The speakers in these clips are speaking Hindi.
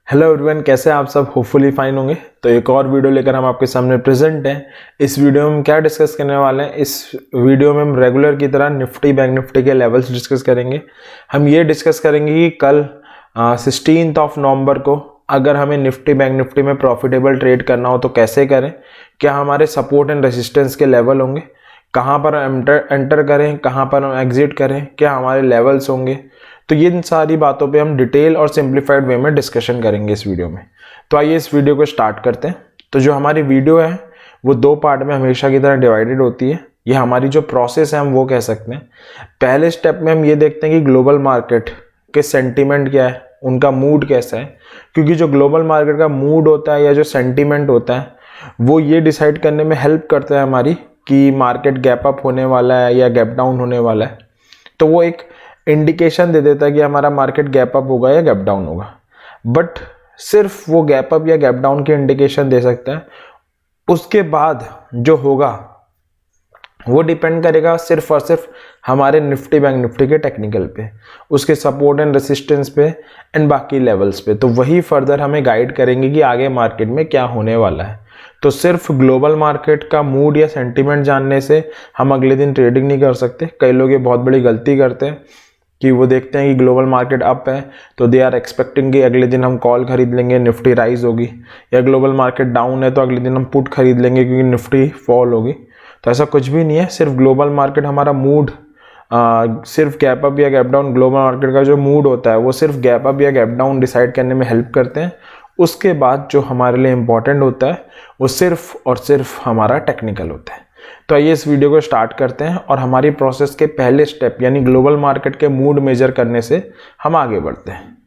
हेलो एवरीवन, कैसे हैं आप सब? होपफुली फाइन होंगे। तो एक और वीडियो लेकर हम आपके सामने प्रेजेंट हैं। इस वीडियो में हम क्या डिस्कस करने वाले हैं? इस वीडियो में हम रेगुलर की तरह निफ्टी बैंक निफ्टी के लेवल्स डिस्कस करेंगे। हम ये डिस्कस करेंगे कि कल 16 नवंबर को अगर हमें निफ्टी बैंक निफ्टी में प्रॉफिटेबल ट्रेड करना हो तो कैसे करें, क्या हमारे सपोर्ट एंड रेजिस्टेंस के लेवल होंगे, कहाँ पर एंटर करें, कहाँ पर हम एग्जिट करें, क्या हमारे लेवल्स होंगे। तो ये इन सारी बातों पे हम डिटेल और सिंप्लीफाइड वे में डिस्कशन करेंगे इस वीडियो में। तो आइए इस वीडियो को स्टार्ट करते हैं। तो जो हमारी वीडियो है वो दो पार्ट में हमेशा की तरह डिवाइडेड होती है। ये हमारी जो प्रोसेस है हम वो कह सकते हैं। पहले स्टेप में हम ये देखते हैं कि ग्लोबल मार्केट के सेंटीमेंट क्या है, उनका मूड कैसा है, क्योंकि जो ग्लोबल मार्केट का मूड होता है या जो सेंटीमेंट होता है वो ये डिसाइड करने में हेल्प करता है हमारी कि मार्केट गैप अप होने वाला है या गैप डाउन होने वाला है। तो वो एक इंडिकेशन दे देता है कि हमारा मार्केट गैप अप होगा या गैप डाउन होगा। बट सिर्फ वो गैप अप या गैप डाउन की इंडिकेशन दे सकता है। उसके बाद जो होगा वो डिपेंड करेगा सिर्फ और सिर्फ हमारे निफ्टी बैंक निफ्टी के टेक्निकल पे, उसके सपोर्ट एंड रेसिस्टेंस पे एंड बाकी लेवल्स पे। तो वही फर्दर हमें गाइड करेंगे कि आगे मार्केट में क्या होने वाला है। तो सिर्फ ग्लोबल मार्केट का मूड या सेंटीमेंट जानने से हम अगले दिन ट्रेडिंग नहीं कर सकते। कई लोग ये बहुत बड़ी गलती करते हैं कि वो देखते हैं कि ग्लोबल मार्केट अप है तो दे आर एक्सपेक्टिंग कि अगले दिन हम कॉल खरीद लेंगे, निफ्टी राइज होगी, या ग्लोबल मार्केट डाउन है तो अगले दिन हम पुट खरीद लेंगे क्योंकि निफ्टी फॉल होगी। तो ऐसा कुछ भी नहीं है। सिर्फ ग्लोबल मार्केट हमारा मूड सिर्फ गैप अप या गैप डाउन, ग्लोबल मार्केट का जो मूड होता है वो सिर्फ गैप अप या गैप डाउन डिसाइड करने में हेल्प करते हैं। उसके बाद जो हमारे लिए इम्पॉर्टेंट होता है वो सिर्फ और सिर्फ हमारा टेक्निकल होता है। तो आइए इस वीडियो को स्टार्ट करते हैं और हमारी प्रोसेस के पहले स्टेप यानी ग्लोबल मार्केट के मूड मेजर करने से हम आगे बढ़ते हैं।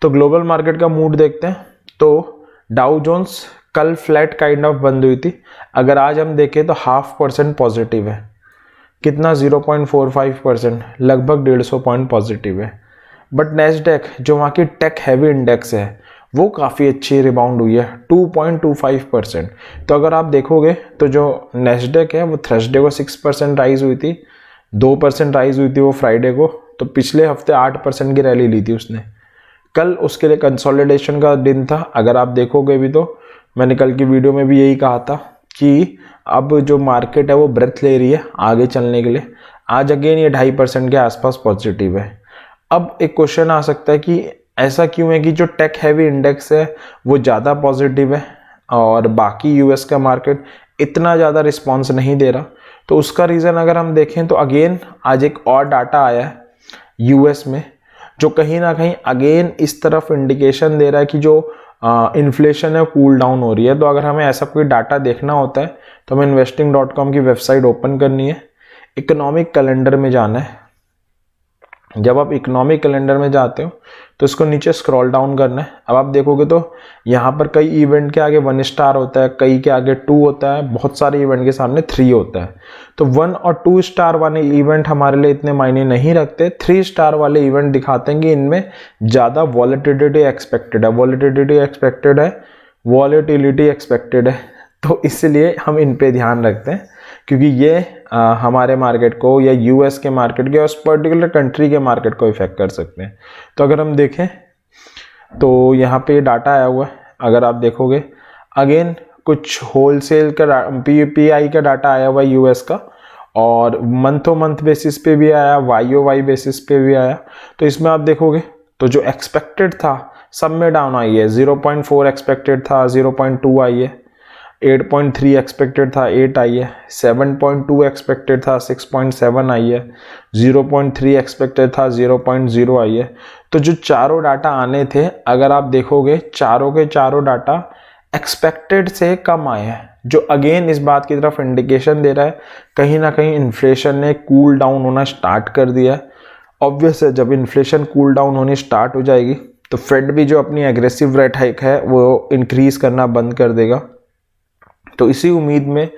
तो ग्लोबल मार्केट का मूड देखते हैं। तो डाउ जोन्स कल फ्लैट काइंड ऑफ बंद हुई थी। अगर आज हम देखें तो 0.5% पॉजिटिव है। कितना? 0.45%, लगभग 150 पॉइंट पॉजिटिव है। बट नेस्डैक जो वहाँ की टेक हैवी इंडेक्स है वो काफ़ी अच्छी रिबाउंड हुई है, 2.25%। तो अगर आप देखोगे तो जो नेस्डैक है वो थर्सडे को 6% राइज हुई थी, 2% राइज हुई थी वो फ्राइडे को। तो पिछले हफ्ते 8% की रैली ली थी उसने। कल उसके लिए कंसोलिडेशन का दिन था। अगर आप देखोगे भी तो मैंने कल की वीडियो में भी यही कहा था कि अब जो मार्केट है वो ब्रेथ ले रही है आगे चलने के लिए। आज अगेन ये 2.5% के आसपास पॉजिटिव है। अब एक क्वेश्चन आ सकता है कि ऐसा क्यों है कि जो टेक हैवी इंडेक्स है वो ज़्यादा पॉजिटिव है और बाकी यूएस का मार्केट इतना ज़्यादा रिस्पॉन्स नहीं दे रहा। तो उसका रीज़न अगर हम देखें तो अगेन आज एक और डाटा आया है यूएस में जो कहीं ना कहीं अगेन इस तरफ इंडिकेशन दे रहा है कि जो इन्फ्लेशन है कूल डाउन हो रही है। तो अगर हमें ऐसा कोई डाटा देखना होता है तो हमें investing.com की वेबसाइट ओपन करनी है, इकोनॉमिक कैलेंडर में जाना है। जब आप इकोनॉमिक कैलेंडर में जाते हो तो इसको नीचे स्क्रॉल डाउन करना है। अब आप देखोगे तो यहाँ पर कई इवेंट के आगे 1 स्टार होता है, कई के आगे 2 होता है, बहुत सारे इवेंट के सामने 3 होता है। तो 1 और 2 स्टार वाले इवेंट हमारे लिए इतने मायने नहीं रखते। 3 स्टार वाले इवेंट दिखाते हैं कि इनमें ज़्यादा वॉलेटिलिटी एक्सपेक्टेड है, वॉलेटिलिटी एक्सपेक्टेड है। तो इसलिए हम इन पे ध्यान रखते हैं क्योंकि ये हमारे मार्केट को या यूएस के मार्केट के उस पर्टिकुलर कंट्री के मार्केट को इफेक्ट कर सकते हैं। तो अगर हम देखें तो यहाँ पे डाटा आया हुआ है। अगर आप देखोगे अगेन कुछ होलसेल का पीआई का डाटा आया हुआ है यूएस का, और मंथो मंथ बेसिस पे भी आया, वाई बेसिस पे भी आया। तो इसमें आप देखोगे तो जो एक्सपेक्टेड था सब में डाउन आई है। 0.4 एक्सपेक्टेड था, 0.2 आई है। 8.3 एक्सपेक्टेड था, 8 आई है। 7.2 एक्सपेक्टेड था, 6.7 आई है। 0.3 एक्सपेक्टेड था, 0.0 आई है। तो जो चारों डाटा आने थे अगर आप देखोगे चारों के चारों डाटा एक्सपेक्टेड से कम आए हैं, जो अगेन इस बात की तरफ इंडिकेशन दे रहा है कहीं ना कहीं इन्फ्लेशन ने कूल डाउन होना स्टार्ट कर दिया है। ऑब्वियस है जब इन्फ्लेशन कूल डाउन होनी स्टार्ट हो जाएगी तो फेड भी जो अपनी एग्रेसिव रेट हाइक है वो इंक्रीज करना बंद कर देगा। तो इसी उम्मीद में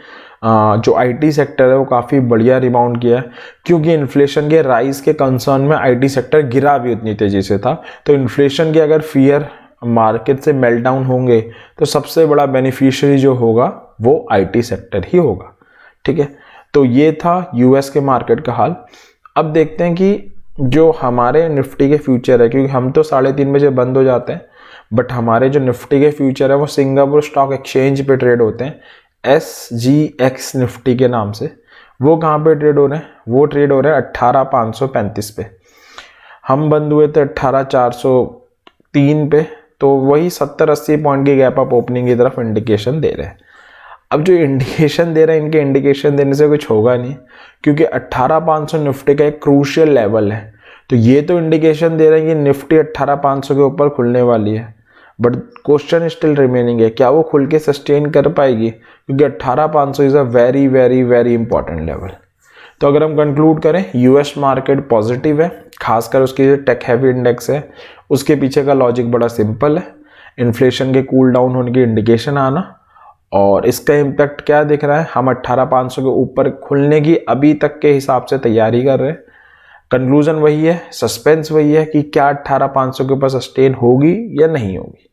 जो आईटी सेक्टर है वो काफ़ी बढ़िया रिबाउंड किया है, क्योंकि इन्फ्लेशन के राइज के कंसर्न में आईटी सेक्टर गिरा भी उतनी तेज़ी से था। तो इन्फ्लेशन के अगर फियर मार्केट से मेल्ट डाउन होंगे तो सबसे बड़ा बेनिफिशियरी जो होगा वो आईटी सेक्टर ही होगा। ठीक है, तो ये था यूएस के मार्केट का हाल। अब देखते हैं कि जो हमारे निफ्टी के फ्यूचर है, क्योंकि हम तो 3:30 बजे बंद हो जाते हैं, बट हमारे जो निफ्टी के फ्यूचर है वो सिंगापुर स्टॉक एक्सचेंज पे ट्रेड होते हैं SGX निफ्टी के नाम से। वो कहाँ पे ट्रेड हो रहे हैं? वो ट्रेड हो रहे हैं 18,535 पे। हम बंद हुए थे 18,403 पे, तो वही 70-80 पॉइंट की गैप अप ओपनिंग की तरफ इंडिकेशन दे रहे हैं। अब जो इंडिकेशन दे रहे हैं, इनके इंडिकेशन देने से कुछ होगा नहीं, क्योंकि 18,500 निफ्टी का एक क्रूशियल लेवल है। तो ये तो इंडिकेशन दे रहे हैं कि निफ्टी 18,500 के ऊपर खुलने वाली है, बट क्वेश्चन स्टिल रिमेनिंग है, क्या वो खुल के सस्टेन कर पाएगी? क्योंकि 18,500 is a very very very important level. तो अगर हम कंक्लूड करें, यूएस मार्केट पॉजिटिव है, खासकर उसकी जो टेक हैवी इंडेक्स है उसके पीछे का लॉजिक बड़ा सिंपल है, इन्फ्लेशन के कूल डाउन होने की इंडिकेशन आना, और इसका इम्पैक्ट क्या दिख रहा है? हम 18,500 के ऊपर खुलने की अभी तक के हिसाब से तैयारी कर रहे हैं। कंक्लूजन वही है, सस्पेंस वही है कि क्या 18,500 के ऊपर सस्टेन होगी या नहीं होगी।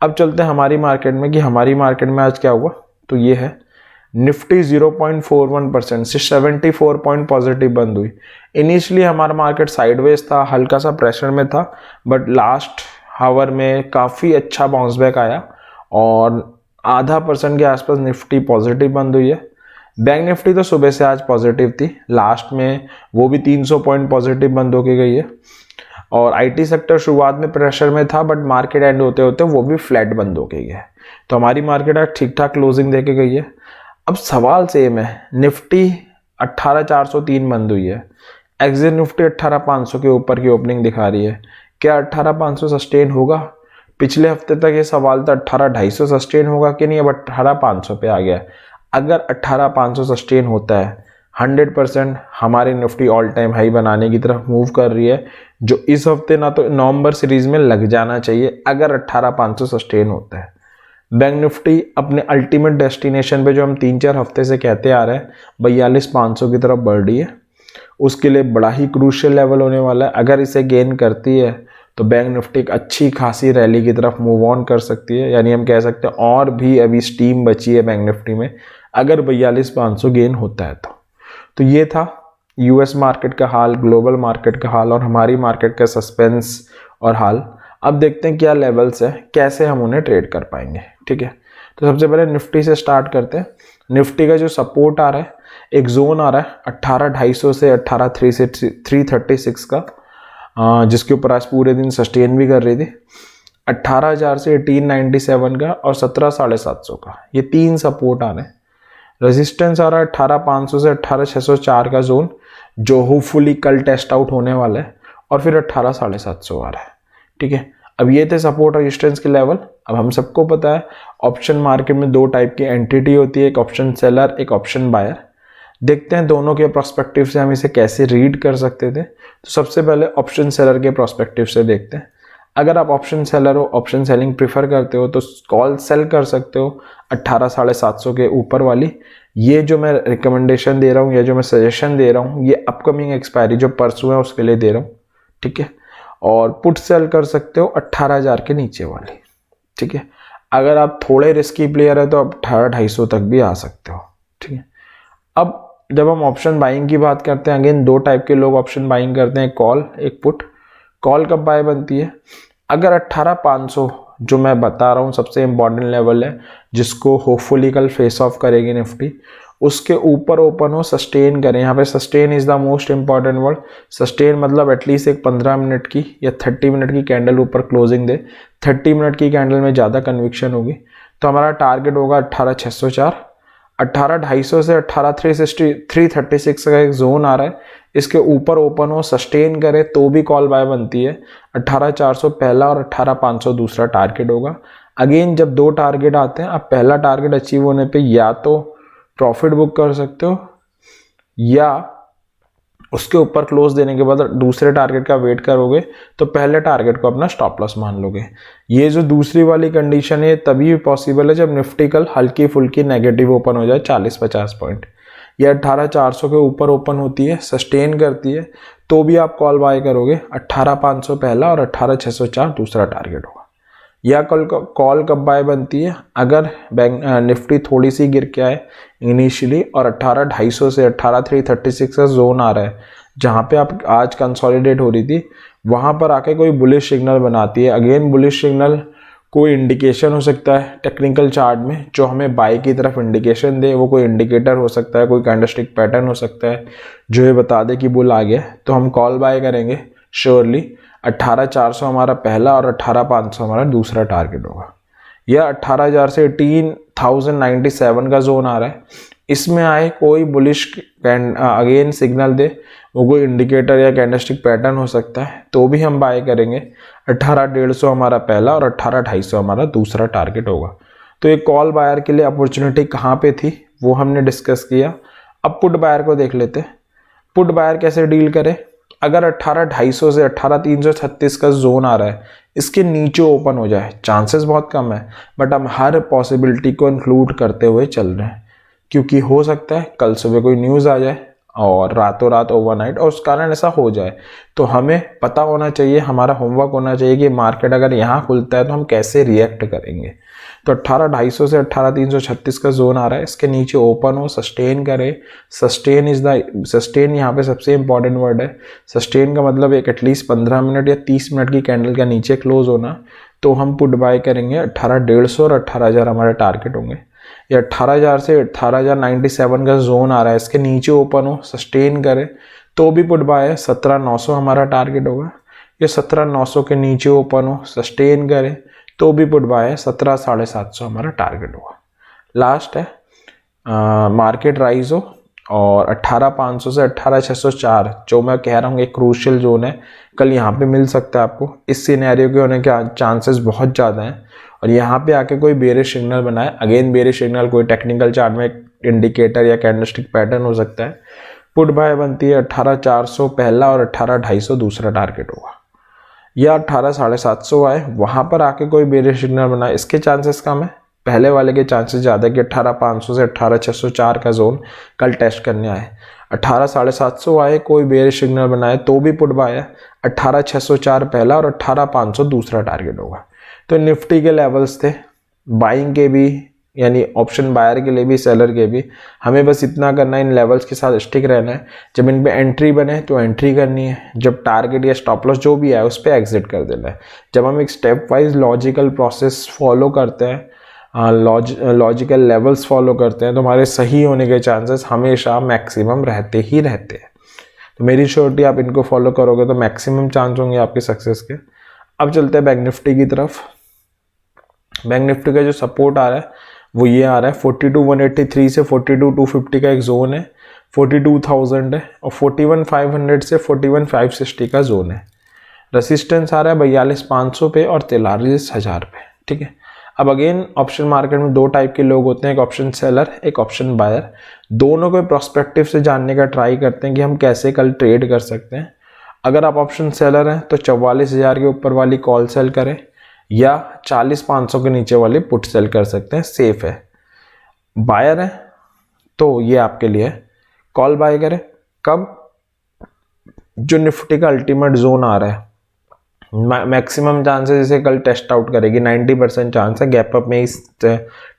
अब चलते हैं हमारी मार्केट में कि हमारी मार्केट में आज क्या हुआ। तो ये है निफ्टी 0.41% से 74 पॉइंट पॉजिटिव बंद हुई। इनिशियली हमारा मार्केट साइडवेज था, हल्का सा प्रेशर में था, बट लास्ट हावर में काफ़ी अच्छा बाउंस बैक आया और 0.5% के आसपास निफ्टी पॉजिटिव बंद हुई है। बैंक निफ्टी तो सुबह से आज पॉजिटिव थी, लास्ट में वो भी 300 पॉइंट पॉजिटिव बंद होके गई है। और आईटी सेक्टर शुरुआत में प्रेशर में था, बट मार्केट एंड होते होते वो भी फ्लैट बंद हो गई है। तो हमारी मार्केट आज ठीक ठाक क्लोजिंग देके गई है। अब सवाल सेम है, निफ्टी 18,403 बंद हुई है, एग्जिट निफ्टी 18,500 के ऊपर की ओपनिंग दिखा रही है, क्या 18,500 सस्टेन होगा? पिछले हफ्ते तक ये सवाल था 18,250 सस्टेन होगा कि नहीं, अब 18,500 पे आ गया। अगर 18,500 सस्टेन होता है, 100% हमारी निफ्टी ऑल टाइम हाई बनाने की तरफ मूव कर रही है, जो इस हफ्ते ना तो नवंबर सीरीज में लग जाना चाहिए अगर 18,500 सस्टेन होता है। बैंक निफ्टी अपने अल्टीमेट डेस्टिनेशन पे जो हम 3-4 हफ्ते से कहते आ रहे हैं 42,500 की तरफ बढ़ रही है, उसके लिए बड़ा ही क्रूशियल लेवल होने वाला है। अगर इसे गेन करती है तो बैंक निफ्टी एक अच्छी खासी रैली की तरफ मूव ऑन कर सकती है, यानी हम कह सकते हैं और भी अभी स्टीम बची है बैंक निफ्टी में अगर 42,500 गेन होता है तो ये था यूएस मार्केट का हाल, ग्लोबल मार्केट का हाल और हमारी मार्केट का सस्पेंस और हाल। अब देखते हैं क्या लेवल्स है, कैसे हम उन्हें ट्रेड कर पाएंगे। ठीक है, तो सबसे पहले निफ्टी से स्टार्ट करते हैं। निफ्टी का जो सपोर्ट आ रहा है, एक जोन आ रहा है 18,250 से 18,336 का, जिसके ऊपर आज पूरे दिन सस्टेन भी कर रही थी। 18,000 से 18,97 का और 17,750 का, ये 3 सपोर्ट आ रहे हैं। रेजिस्टेंस आ रहा है 18,500 से 18,604 का जोन, जो होपफुली कल टेस्ट आउट होने वाला है, और फिर 18,750 आ रहा है। ठीक है, अब ये थे सपोर्ट रेजिस्टेंस के लेवल। अब हम सबको पता है ऑप्शन मार्केट में 2 टाइप की एंटिटी होती है, एक ऑप्शन सेलर, एक ऑप्शन बायर। देखते हैं दोनों के प्रोस्पेक्टिव से हम इसे कैसे रीड कर सकते थे। तो सबसे पहले ऑप्शन सेलर के प्रोस्पेक्टिव से देखते हैं। अगर आप ऑप्शन सेलर हो, ऑप्शन सेलिंग प्रीफर करते हो, तो कॉल सेल कर सकते हो 18,750 के ऊपर वाली। ये जो मैं रिकमेंडेशन दे रहा हूँ या जो मैं सजेशन दे रहा हूँ, ये अपकमिंग एक्सपायरी जो परसों है उसके लिए दे रहा हूँ। ठीक है, और पुट सेल कर सकते हो 18,000 के नीचे वाली। ठीक है, अगर आप थोड़े रिस्की प्लेयर है तो आप 18,250 तक भी आ सकते हो। ठीक है, अब जब हम ऑप्शन बाइंग की बात करते हैं, अगेन 2 टाइप के लोग ऑप्शन बाइंग करते हैं, कॉल, एक पुट। कॉल कब बाय बनती है? अगर 18,500 जो मैं बता रहा हूँ सबसे इंपॉर्टेंट लेवल है, जिसको होपफुली कल फेस ऑफ करेगी निफ्टी, उसके ऊपर ओपन हो, सस्टेन करें। यहाँ पे sustain is the most important word. Sustain मतलब एटलीस्ट एक 15 मिनट की या 30 मिनट की कैंडल ऊपर क्लोजिंग दे। 30 मिनट की कैंडल में ज़्यादा कन्विक्शन होगी, तो हमारा टारगेट होगा 18,604। 18,250 से 18,336 का एक जोन आ रहा है, इसके ऊपर ओपन हो, सस्टेन करे तो भी कॉल बाय बनती है। 18,400 पहला और 18,500 दूसरा टारगेट होगा। अगेन जब 2 टारगेट आते हैं, आप पहला टारगेट अचीव होने पे या तो प्रॉफिट बुक कर सकते हो या उसके ऊपर क्लोज देने के बाद दूसरे टारगेट का वेट करोगे तो पहले टारगेट को अपना स्टॉप लॉस मान लोगे। ये जो दूसरी वाली कंडीशन है तभी पॉसिबल है जब निफ्टी कल हल्की फुल्की नेगेटिव ओपन हो जाए 40-50 पॉइंट, या 18,400 के ऊपर ओपन होती है, सस्टेन करती है, तो भी आप कॉल बाय करोगे। 18,500 पहला और 18,604 दूसरा टारगेट होगा। या कॉल कब बाय बनती है? अगर बैंक निफ्टी थोड़ी सी गिर के आए इनिशियली और 18,250 से 18,336 का जोन आ रहा है, जहाँ पे आप आज कंसोलिडेट हो रही थी, वहाँ पर आके कोई बुलिश सिग्नल बनाती है। अगेन बुलिश सिग्नल कोई इंडिकेशन हो सकता है टेक्निकल चार्ट में जो हमें बाई की तरफ इंडिकेशन दे, वो कोई इंडिकेटर हो सकता है, कोई कैंडलस्टिक पैटर्न हो सकता है जो ये बता दे कि बुल आ गया, तो हम कॉल बाय करेंगे श्योरली। 18,400 हमारा पहला और 18,500 हमारा दूसरा टारगेट होगा। यह 18,000 से 18,097 का जोन आ रहा है, इसमें आए कोई बुलिश अगेन सिग्नल दे, वो कोई इंडिकेटर या कैंडलस्टिक पैटर्न हो सकता है, तो भी हम बाय करेंगे। 18,150 हमारा पहला और 18,250 हमारा दूसरा टारगेट होगा। तो एक कॉल बायर के लिए अपॉर्चुनिटी कहाँ पे थी वो हमने डिस्कस किया। अब पुट बायर को देख लेते हैं। पुट बायर कैसे डील करें। अगर 18,250 से 18,336 का जोन आ रहा है, इसके नीचे ओपन हो जाए, चांसेस बहुत कम है, बट हम हर पॉसिबिलिटी को इंक्लूड करते हुए चल रहे हैं, क्योंकि हो सकता है कल सुबह कोई न्यूज़ आ जाए और रातों रात ओवरनाइट और उस कारण ऐसा हो जाए। तो हमें पता होना चाहिए, हमारा होमवर्क होना चाहिए कि मार्केट अगर यहाँ खुलता है तो हम कैसे रिएक्ट करेंगे। तो 18,250 से 18,336 का जोन आ रहा है, इसके नीचे ओपन हो, सस्टेन करे। सस्टेन यहाँ पे सबसे इंपॉर्टेंट वर्ड है। सस्टेन का मतलब एक एटलीस्ट 15 मिनट या 30 मिनट की कैंडल का नीचे क्लोज होना। तो हम पुट बाय करेंगे। 18,150 और 18,000 हमारे टारगेट होंगे। ये 18,000 से 18,097 का जोन आ रहा है, इसके नीचे ओपन हो, सस्टेन करे, तो भी पुट बाय है। 17,900 हमारा टारगेट होगा। ये 17,900 के नीचे ओपन हो, सस्टेन करे, तो भी पुट बाय है। 17,750 हमारा टारगेट होगा। लास्ट है मार्केट राइज हो और 18,500 से 18,604 जो मैं कह रहा हूँ एक क्रूशियल जोन है, कल यहाँ पे मिल सकता है आपको। इस सिनेरियो के होने के चांसेस बहुत ज़्यादा हैं और यहाँ पे आके कोई बेरिश सिग्नल बनाए। अगेन बेरिश सिग्नल कोई टेक्निकल चार्ट में इंडिकेटर या कैंडलस्टिक पैटर्न हो सकता है। पुट बाय बनती है 18,400 पहला और 18,250 दूसरा टारगेट होगा। या 18,750 आए, वहाँ पर आके कोई बेरिश सिग्नल बनाए, इसके चांसेस कम है। पहले वाले के चांसेस ज़्यादा है कि 18,500 से 18,604 का जोन कल टेस्ट करने आए। 18,750 आए, कोई बेरिश सिग्नल बनाए, तो भी पुट बाय है। 18,604 पहला और 18,500 दूसरा टारगेट होगा। तो निफ्टी के लेवल्स थे बाइंग के भी, यानी ऑप्शन बायर के लिए भी, सेलर के भी। हमें बस इतना करना है, इन लेवल्स के साथ स्टिक रहना है। जब इन पे एंट्री बने तो एंट्री करनी है, जब टारगेट या स्टॉप लॉस जो भी है उस पर एग्जिट कर देना है। जब हम एक step wise logical process follow करते हैं, लॉजिकल लेवल्स फॉलो करते हैं, तो हमारे सही होने के चांसेस हमेशा मैक्सिमम रहते ही रहते हैं। तो मेरी श्योरिटी आप इनको फॉलो करोगे तो मैक्सिमम चांस होंगे आपके सक्सेस के। अब चलते हैं बैंक निफ्टी की तरफ। बैंक निफ्टी का जो सपोर्ट आ रहा है वो ये आ रहा है 42,183 से 42,250 का एक जोन है, 42,000 है, और 41,500 से 41,560 का जोन है। रेसिस्टेंस आ रहा है 42,500 पे और 43,000 पे। ठीक है। अब अगेन ऑप्शन मार्केट में दो टाइप के लोग होते हैं, एक ऑप्शन सेलर, एक ऑप्शन बायर। दोनों को पर्सपेक्टिव से जानने का ट्राई करते हैं कि हम कैसे कल ट्रेड कर सकते हैं। अगर आप ऑप्शन सेलर हैं तो 44,000 के ऊपर वाली कॉल सेल करें या 40,500 के नीचे वाली पुट सेल कर सकते हैं, सेफ है। बायर है तो ये आपके लिए कॉल बाय करें। कब? जो निफ्टी का अल्टीमेट जोन आ रहा है, मैक्सिमम चांसेस इसे कल टेस्ट आउट करेगी, 90% चांस है गैप अप में ही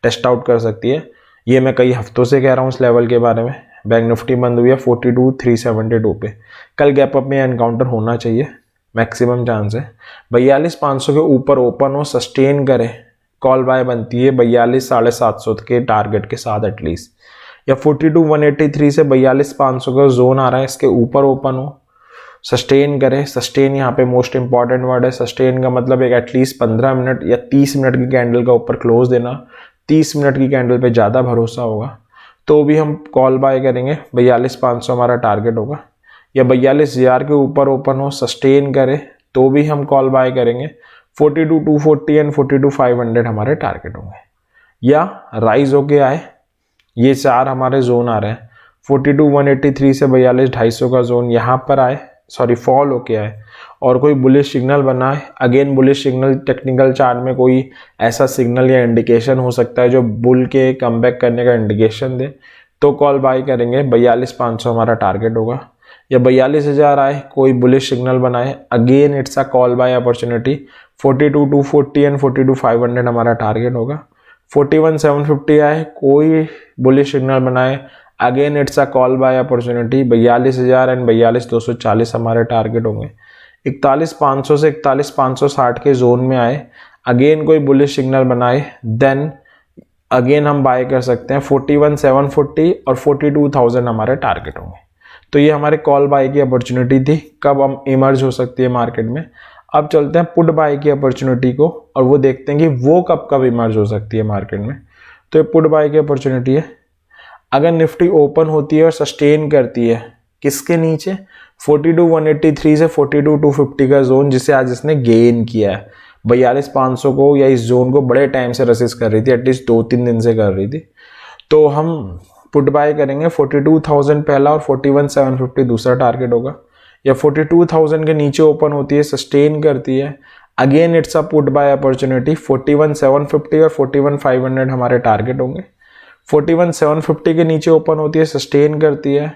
टेस्ट आउट कर सकती है। ये मैं कई हफ्तों से कह रहा हूँ इस लेवल के बारे में। बैंक निफ्टी बंद हुई है 42,372 पे, कल गैप अप में एनकाउंटर होना चाहिए, मैक्सिमम चांस है। 42,500 के ऊपर ओपन हो, सस्टेन करे, कॉल बाय बनती है 42,750 के टारगेट के साथ एटलीस्ट। या 42,183 से 42,500 का जोन आ रहा है, इसके ऊपर ओपन हो, सस्टेन करे। सस्टेन यहाँ पे मोस्ट इंपॉर्टेंट वर्ड है। सस्टेन का मतलब एक एटलीस्ट 15 मिनट या 30 मिनट की कैंडल का ऊपर क्लोज देना। 30 मिनट की कैंडल पे ज़्यादा भरोसा होगा तो भी हम कॉल बाय करेंगे। 42,500 हमारा टारगेट होगा। या 42,000 के ऊपर ओपन हो, सस्टेन करे, तो भी हम कॉल बाय करेंगे। 42,240 एंड 42,500 हमारे टारगेट होंगे। या राइज होके आए, ये चार हमारे जोन आ रहे हैं। 42,183 से 42,250 का जोन यहाँ पर आए, सॉरी फॉल होके आए और कोई बुलिश सिग्नल बनाए। Again bullish signal technical chart में कोई ऐसा सिग्नल या इंडिकेशन हो सकता है जो बुल के कमबैक करने का इंडिकेशन दे, तो कॉल बाय करेंगे। 42,500 हमारा टारगेट होगा। या 42,000 आए, कोई बुलिश सिग्नल बनाए, again it's a call buy opportunity. 42,240 and 42,500 हमारा टारगेट होगा। 41,750 आए, कोई बुलिश सिग्नल बनाए, again it's a call buy opportunity. 42,000 and 42,240 हमारे टारगेट होंगे। 41,500 से 41,560 के जोन में आए, अगेन कोई बुलिश सिग्नल बनाए देन अगेन हम बाय कर सकते हैं। 41,740 और 42,000 हमारे टारगेट होंगे। तो ये हमारे कॉल बाय की अपॉर्चुनिटी थी, कब हम इमर्ज हो सकती है मार्केट में। अब चलते हैं पुट बाय की अपॉर्चुनिटी को और वो देखते हैं कि वो कब कब इमर्ज हो सकती है मार्केट में। तो ये पुट बाय की अपॉर्चुनिटी है। अगर निफ्टी ओपन होती है और सस्टेन करती है किसके नीचे, 42,183 से 42,250 का जोन, जिसे आज इसने गेन किया है। 42,500 को या इस जोन को बड़े टाइम से रेसिस्ट कर रही थी, एटलीस्ट 2-3 दिन से कर रही थी। तो हम पुट बाय करेंगे। 42,000 पहला और 41,750 दूसरा टारगेट होगा। या 42,000 के नीचे ओपन होती है, सस्टेन करती है, again it's a put buy opportunity. 41,750 और 41,500 हमारे टारगेट होंगे। 41,750 के नीचे ओपन होती है, सस्टेन करती है,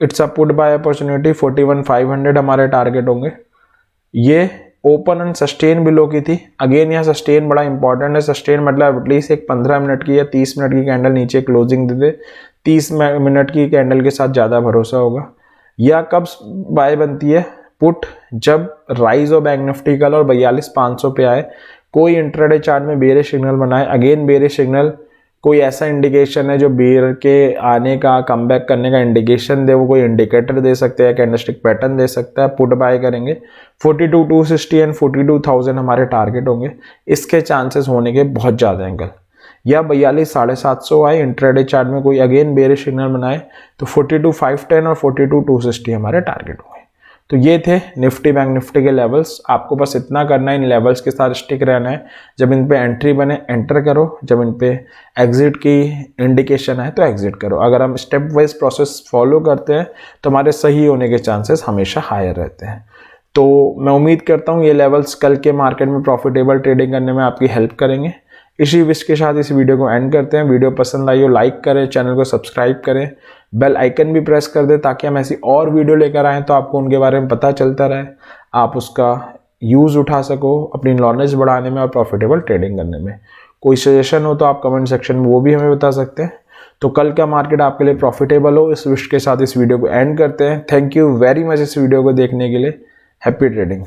it's a put buy opportunity. 41,500 हमारे टारगेट होंगे। ये ओपन एंड सस्टेन बिलो की थी। अगेन यहाँ सस्टेन बड़ा इंपॉर्टेंट है। सस्टेन मतलब एटलीस्ट एक 15 मिनट की या 30 मिनट की कैंडल नीचे क्लोजिंग दे दे। 30 मिनट की कैंडल के साथ ज़्यादा भरोसा होगा। या कब बाय बनती है पुट, जब राइज हो बैंक निफ्टी कल और 42,500 पे आए, कोई इंट्राडे चार्ट में बेरिश सिग्नल बनाए। अगेन बेरिश सिग्नल कोई ऐसा इंडिकेशन है जो बेयर के आने का, कमबैक करने का इंडिकेशन दे, वो कोई इंडिकेटर दे सकते हैं, कैंडलस्टिक पैटर्न दे सकता है, पुट बाय करेंगे। 42,260 एंड 42,000 हमारे टारगेट होंगे। इसके चांसेस होने के बहुत ज़्यादा हैं कल। या 42,750 आए इंट्राडे चार्ट में, कोई अगेन बेरिश सिग्नल बनाए तो 42,510 और 42,260 हमारे टारगेट होंगे। तो ये थे निफ्टी बैंक निफ्टी के लेवल्स। आपको बस इतना करना है, इन लेवल्स के साथ स्टिक रहना है। जब इन पे एंट्री बने एंटर करो, जब इन पे एग्जिट की इंडिकेशन है तो एग्जिट करो। अगर हम स्टेप वाइज प्रोसेस फॉलो करते हैं तो हमारे सही होने के चांसेस हमेशा हायर रहते हैं। तो मैं उम्मीद करता हूँ ये लेवल्स कल के मार्केट में प्रॉफिटेबल ट्रेडिंग करने में आपकी हेल्प करेंगे। इसी विश के साथ इस वीडियो को एंड करते हैं। वीडियो पसंद आई हो लाइक करें, चैनल को सब्सक्राइब करें, बेल आइकन भी प्रेस कर दें ताकि हम ऐसी और वीडियो लेकर आएँ तो आपको उनके बारे में पता चलता रहे, आप उसका यूज़ उठा सको अपनी नॉलेज बढ़ाने में और प्रॉफिटेबल ट्रेडिंग करने में। कोई सजेशन हो तो आप कमेंट सेक्शन में वो भी हमें बता सकते हैं। तो कल का मार्केट आपके लिए प्रॉफिटेबल हो, इस विश के साथ इस वीडियो को एंड करते हैं। थैंक यू वेरी मच इस वीडियो को देखने के लिए। Happy trading.